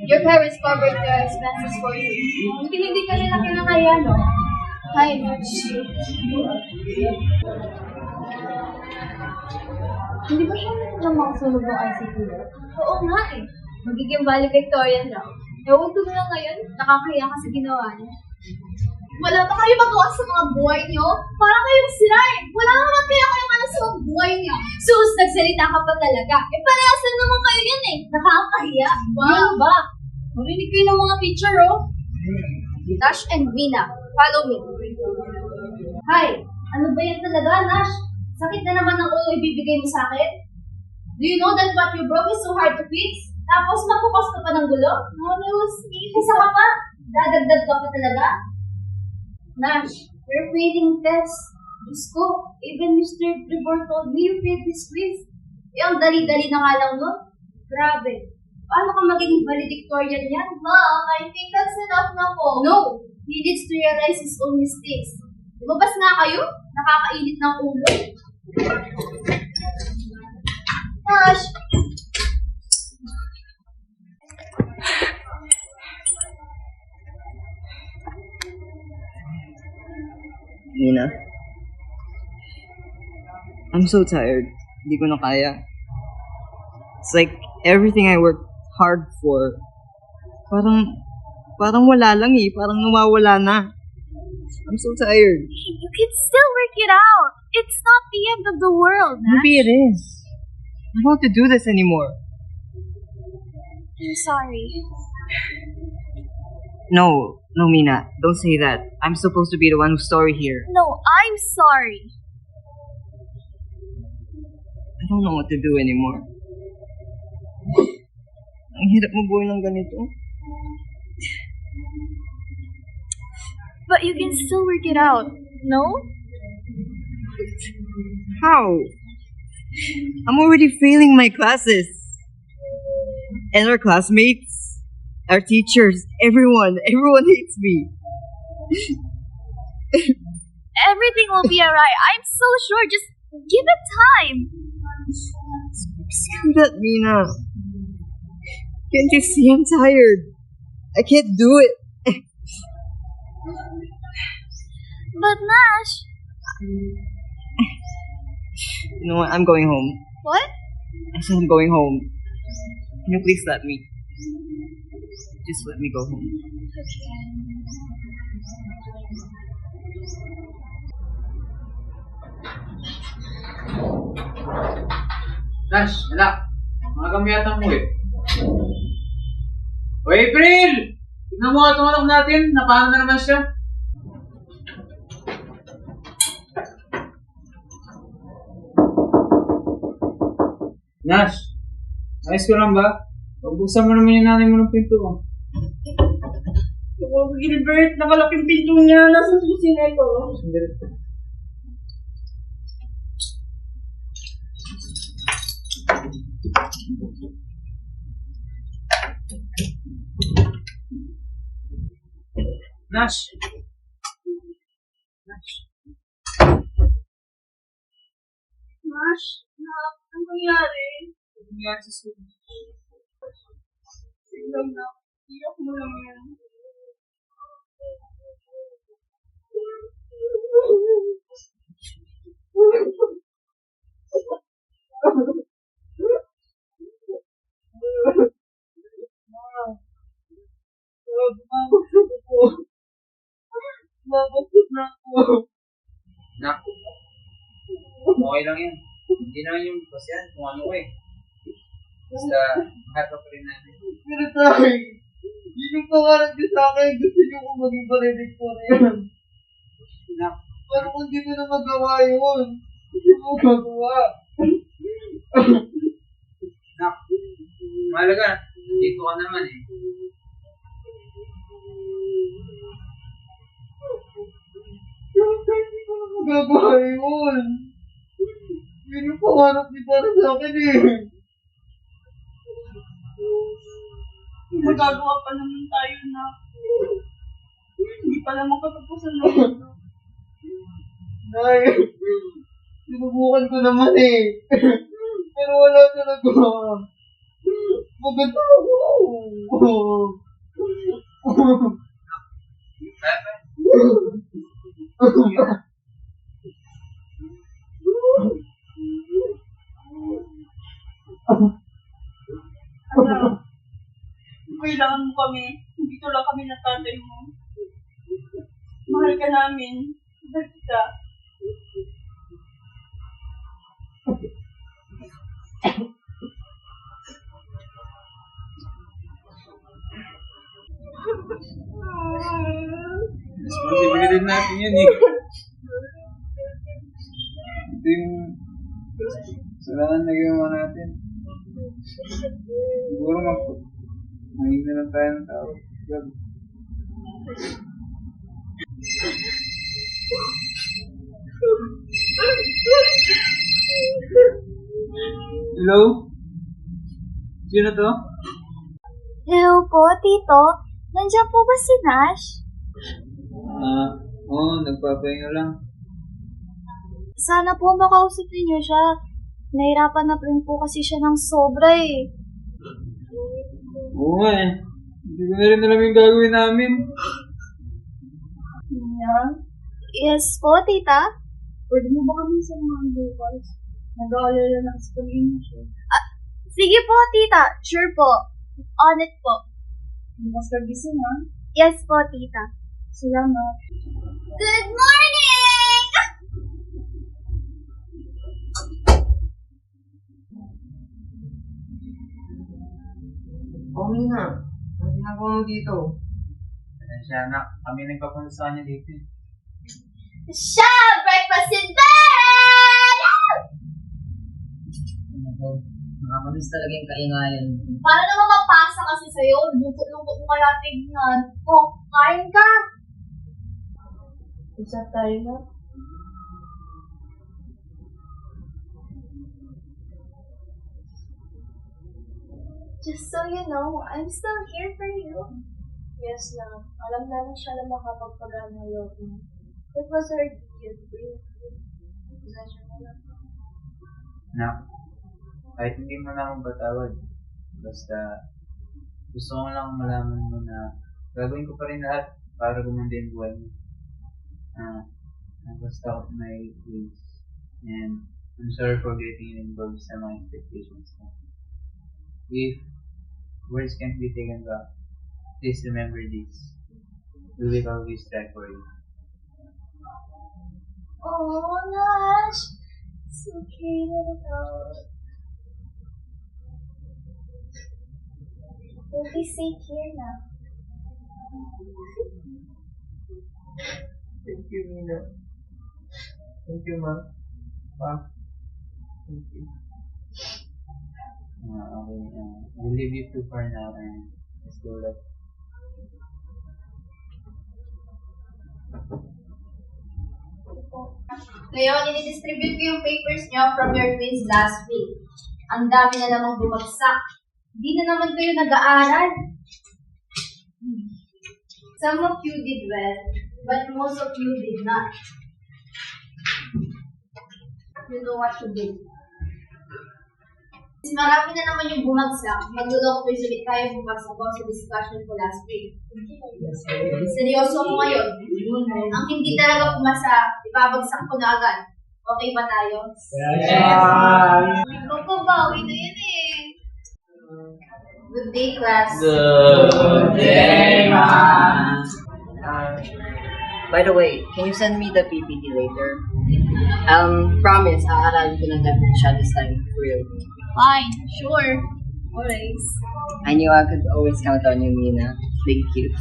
Speaker 2: your parents covered the expenses for you. Buti hindi ka nila kinakaya, no? Hi, Nash. Hindi ba siya namang sunog ng ICT? Oo nga eh. Magiging valedictorian daw. Ewan ko na ngayon, nakakaya ka sa ginawa niya. Wala pa kayo magawa sa mga buhay niyo? Parang kayong sira eh. Wala naman kaya kayong ano sa mga buhay niya. Sus, Nagsalita ka pa talaga. Eh, parehas lang naman kayo yan eh. Nakakahiya. Wow. Ba? Marinig kayo ng mga teacher, oh. Nash and Mina, follow me. Hi, ano ba yan talaga, Nash? Sakit na naman ng ulo ibibigay mo sa akin? Do you know that what you broke is so hard to fix? Tapos magpupas ka pa ng gulo? Isa ka pa? Dadagdag ka pa talaga? Nash, you're failing test. Diyos ko, even Mr. Trevor told me you failed this quiz. Eh, ang dali-dali na nga lang nun. Grabe. Paano ka magiging valedictorian yan? Ma'am, I think that's enough na po. No! He needs to realize his own mistakes. Lumabas nga kayo? Nakakainit ng ulo. Nash!
Speaker 3: Nina? I'm so tired. Hindi ko na kaya. It's like everything I worked hard for, parang wala lang eh. Parang nawawala na. I'm so tired.
Speaker 8: You can still work it out. It's not the end of the world, Nash.
Speaker 3: Maybe it is. I don't want to do this anymore.
Speaker 8: I'm sorry.
Speaker 3: No, Mina. Don't say that. I'm supposed to be the one who's sorry here.
Speaker 8: No, I'm sorry.
Speaker 3: I don't know what to do anymore. Ang hirap mabuhay ng ganito.
Speaker 8: But you can still work it out, no?
Speaker 3: How? I'm already failing my classes. And our classmates, our teachers, everyone hates me.
Speaker 8: Everything will be alright. I'm so sure. Just give it time.
Speaker 3: Screw that, Mina. Can't you see I'm tired? I can't do it.
Speaker 8: But Nash...
Speaker 3: You know what? I'm going home.
Speaker 8: What?
Speaker 3: I said I'm going home. Can you please let me? Just let me go home.
Speaker 6: Nash, anak. Mga gamyatan mo eh. O April! Tignan mo itong anak natin. Napaano na naman siya. Nash, ayos ko lang ba? Pagbuksan mo naman yung nanay mo ng pinto mo.
Speaker 4: Oh, Gilbert, nakalaking pinto niya. Nasa susi na ito.
Speaker 6: Nash! Nash!
Speaker 4: Nash, ano nangyari?
Speaker 6: Ano nangyari sa school?
Speaker 4: Tignan na. Iyak mo lang yan. Mabagod na ako.
Speaker 6: Nak, okay lang yan. Hindi naman yung pasyan kung ano ko eh. Basta, mahal ka pa rin namin.
Speaker 11: Pero tayo, yun yung pangarap niyo sa akin. Gusto niyo kung maging valedictorian.
Speaker 6: Nak,
Speaker 11: Pero kung di ko na magawa yun, hindi mo magawa.
Speaker 6: nak, mahalaga. Dito ka naman eh.
Speaker 11: Pero tayo, hindi ko na magagawa yun. Yun yung pangarap niyo para sa akin eh.
Speaker 4: Magagawa pa naman tayo na. Hindi pa naman katapusan ng mundo.
Speaker 11: Nay, sinubukan ko naman eh. Pero wala talaga. Maganda ako.
Speaker 6: Pepe?
Speaker 4: Ano? Kailangan mo kami. Dito lang kami ng tatay mo. Mahal ka namin. Mahal kita.
Speaker 6: natin yun eh. Ito yung salahan na ginawa natin. Siguro maging na lang tayo ng tao. Hello? Sino to?
Speaker 8: Hello po, Tito. Nandiyan po ba si Nash?
Speaker 6: Oo, nagpapahinga lang.
Speaker 8: Sana po makausap niyo siya. Nahirapan na rin po kasi siya ng sobra eh.
Speaker 6: Oo nga eh. Hindi ko na rin alam yung gagawin namin.
Speaker 8: Yes po, Tita. Pwede mo ba kami sa mga bukas? Nag-aalala na kasi kami siya. Sige po, Tita. Sure po. On it po. Bukas ka gising, ha? Yes po, Tita. Salamat. Good morning!
Speaker 3: Oh, Mina. Ang ginagawa mo dito?
Speaker 6: Siya na, kami nagpapunta sa kanya dito eh.
Speaker 2: Siya! Breakfast in bed!
Speaker 3: Nakakamiss talaga yung kaingayan.
Speaker 2: Para naman mapasa kasi sa'yo. Lungkot-lungkot mo kaya tignan. Oh, kain ka!
Speaker 4: Isa tayo na.
Speaker 8: Just so you know, I'm still here for you. Yes, love. Alam namin siya na makapagpagaan ng loob mo. That was our gift for you. Possession mo lang.
Speaker 6: Na, kahit hindi mo na akong patawad, basta gusto ko lang malaman mo na gagawin ko pa rin lahat para gumanda yung buhay mo. Basta ako my ways. And I'm sorry for getting involved sa mga expectations mo. If words can't be taken back, please remember this. We will always try for you.
Speaker 8: Oh, Nash. It's okay, let it out. We'll be safe here now.
Speaker 11: Thank you, Mina. Thank you, Ma. Pa. Thank you.
Speaker 6: Okay, we'll leave you two for now and let's go left.
Speaker 2: Ngayon, i-distribute ko yung papers nyo from your quiz last week. Ang dami na namang bumagsak. Hindi na naman kayo nag-aaral. Some of you did well, but most of you did not. You know what to do. Since marami na naman yung bumagsak, maglulong quiz ulit tayo bukas ako sa discussion ko last week. Seryoso ko ngayon. Ang hindi talaga pumasa, ibabagsak ko na agad. Okay ba tayo?
Speaker 11: Yes!
Speaker 2: Ikaw pa bawi na yan eh. Good day, class.
Speaker 6: Good day, ma'am.
Speaker 3: By the way, can you send me the PPT later? Promise, aaralin ko ng level siya this time for real.
Speaker 2: Fine, sure. Always.
Speaker 3: I knew I could always count on you, Mina. Thank you.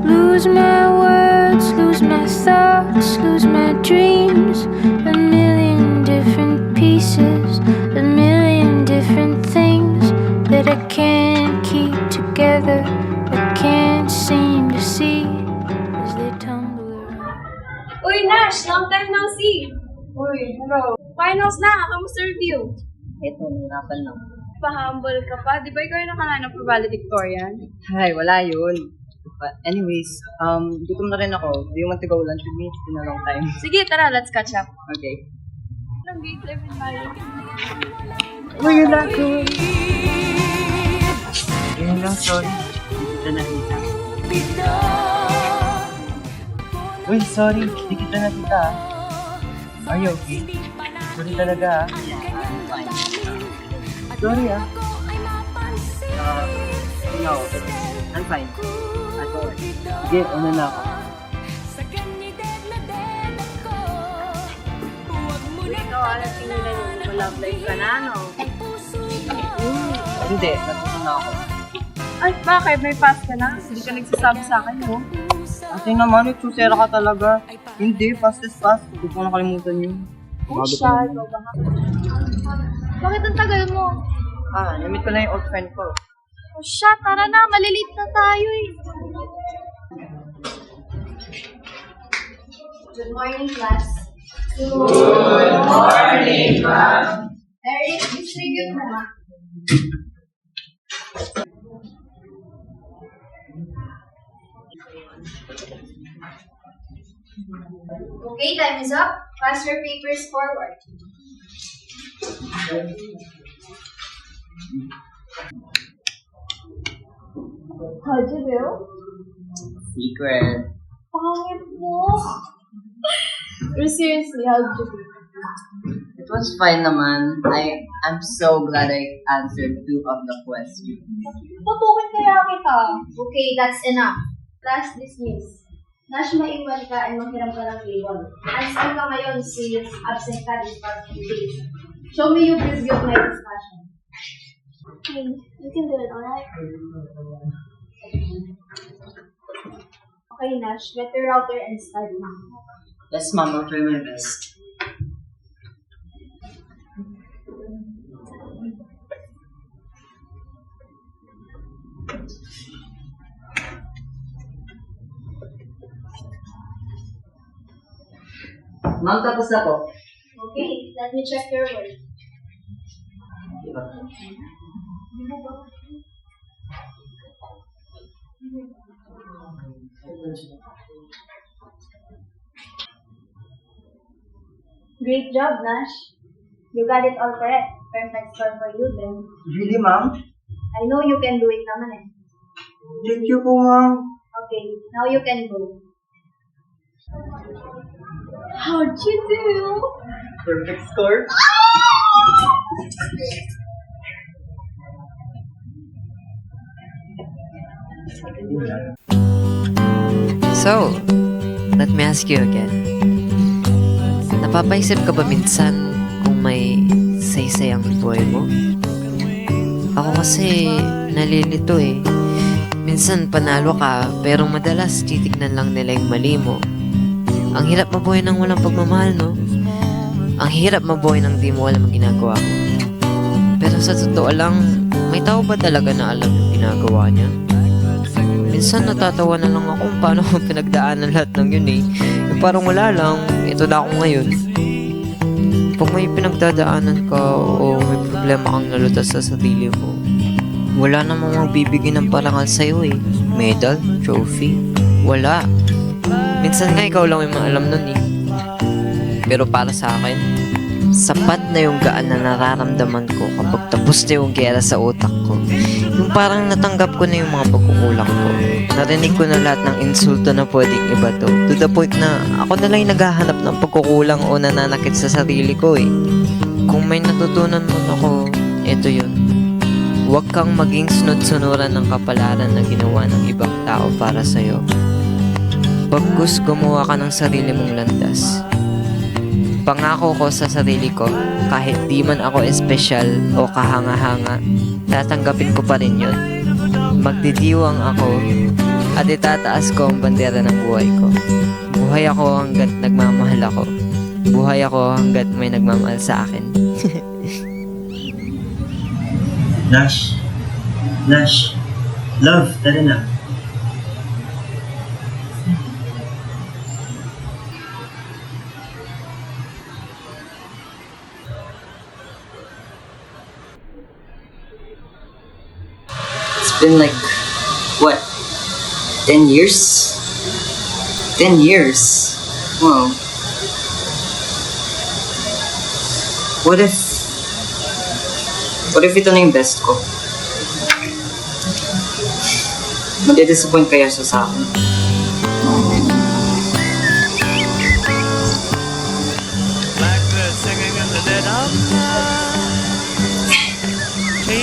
Speaker 5: Lose my words, lose my thoughts, lose my dreams. A million different pieces, a million different things that I can't keep together. I can't seem to see as they tumble around.
Speaker 4: Uy, Nash! Long time no see! Uy, hello. Finals na! Kamusta review?
Speaker 3: Ito, nahirapan lang.
Speaker 4: Pa-humble ka pa. Di ba ikaw yung nakalain ng valedictorian?
Speaker 3: Ay, wala yun. But anyways, gutom na rin ako. Do you want to go lunch with me? It's been a long time.
Speaker 4: Sige, tara, let's catch up.
Speaker 3: Okay.
Speaker 4: Anong grade 11 tayo?
Speaker 3: Uy, yun lang, cool. Yun lang, sorry. Hindi kita nakita. Uy, sorry. Hindi kita nakita. Are you okay? Sorry talaga, ah. Yeah, I'm fine. Sorry, ah.
Speaker 11: No, I'm fine. I go. Sige, una na ako.
Speaker 4: Ikaw, alam nila yung love life ka na, no?
Speaker 11: Hindi, natuto na ako.
Speaker 4: Ay, bakit? May pass ka na? Hindi ka nagsasabi sa akin, no?
Speaker 11: Ate naman, nagsusera ka talaga. Hindi, fast is fast. Hindi ko nakalimutan yun.
Speaker 2: Oh, siya. Ikaw ba? Bakit ang tagal mo?
Speaker 11: Namit ko na yung old friend ko.
Speaker 2: Oh, siya. Tara na. Malilate na tayo eh. Good morning, class. Good morning, class. Eric, distribute mo ha. Okay, time is up. Pass your papers forward. How'd you do?
Speaker 11: Secret.
Speaker 2: Pangit mo. Seriously, how'd you do?
Speaker 3: It was fine naman. I'm so glad I answered 2 of the questions.
Speaker 2: Patukin kaya kita. Okay, that's enough. Class dismissed. Nash, maiwan ka and maghiram ka ng table. Absent ka ngayon since absent ka this past few days. Show me your review of my discussion. Okay, you can do it, alright? Okay, Nash, get your router and start now.
Speaker 3: Yes, ma'am. I'll try my best. Ma'am, tapos na po.
Speaker 2: Okay, let me check your work. Great job, Nash. You got it all correct. Perfect score for you then.
Speaker 11: Really, ma'am?
Speaker 2: I know you can do it naman eh.
Speaker 11: Thank you po, ma'am.
Speaker 2: Okay, now you can go. How'd you do?
Speaker 11: Perfect score.
Speaker 1: So, let me ask you again. Napapaisip ka ba minsan kung may saysay ang buhay mo? Ako kasi nalilito eh. Minsan panalo ka, pero madalas titignan lang nila yung mali mo. Ang hirap mabuhay ng walang pagmamahal, no? Ang hirap mabuhay ng di mo alam ang ginagawa mo. Pero sa totoo lang, may tao ba talaga na alam yung ginagawa niya? Minsan natatawa na lang ako kung paano ko pinagdaanan lahat ng yun eh. Yung parang wala lang, ito na ako ngayon. Pag may pinagdadaanan ka o may problema kang nalutas sa sarili mo, wala namang magbibigay ng parangal sa'yo eh. Medal, trophy, wala. Minsan nga ikaw lang yung maalam nun eh. Pero para sa akin, sapat na yung gaan na nararamdaman ko kapag tapos na yung gera sa utak ko. Yung parang natanggap ko na yung mga pagkukulang ko. Narinig ko na lahat ng insulto na pwedeng ibato. To the point na ako na lang yung naghahanap ng pagkukulang o nananakit sa sarili ko eh. Kung may natutunan mo ako, ito yun. Huwag kang maging sunod-sunuran ng kapalaran na ginawa ng ibang tao para sa'yo. Pagkus gumawa ka ng sarili mong landas. Pangako ko sa sarili ko, kahit di man ako espesyal o kahanga-hanga, tatanggapin ko pa rin yun. Magdidiwang ako at itataas ko ang bandera ng buhay ko. Buhay ako hanggat nagmamahal ako. Buhay ako hanggat may nagmamahal sa akin.
Speaker 11: Nash. Love, tara na.
Speaker 3: It's been like, what, 10 years? 10 years? Wow. What if ito na yung best ko? Madi-disappoint kaya siya sa akin?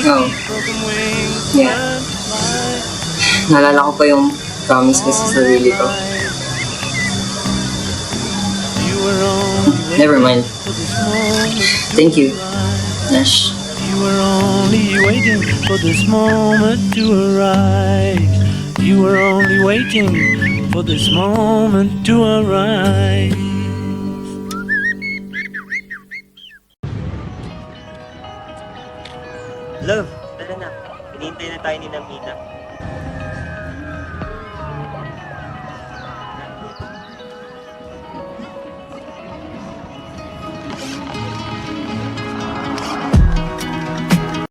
Speaker 3: Oh.
Speaker 12: Yeah. Naalala ko pa yung promise ko sa sarili ko. Never mind. Thank you, Nash.
Speaker 13: You were only waiting for this moment to arise. You were only waiting for this moment to arise.
Speaker 14: Love, tara na. Hinihintay na tayo ni Namina.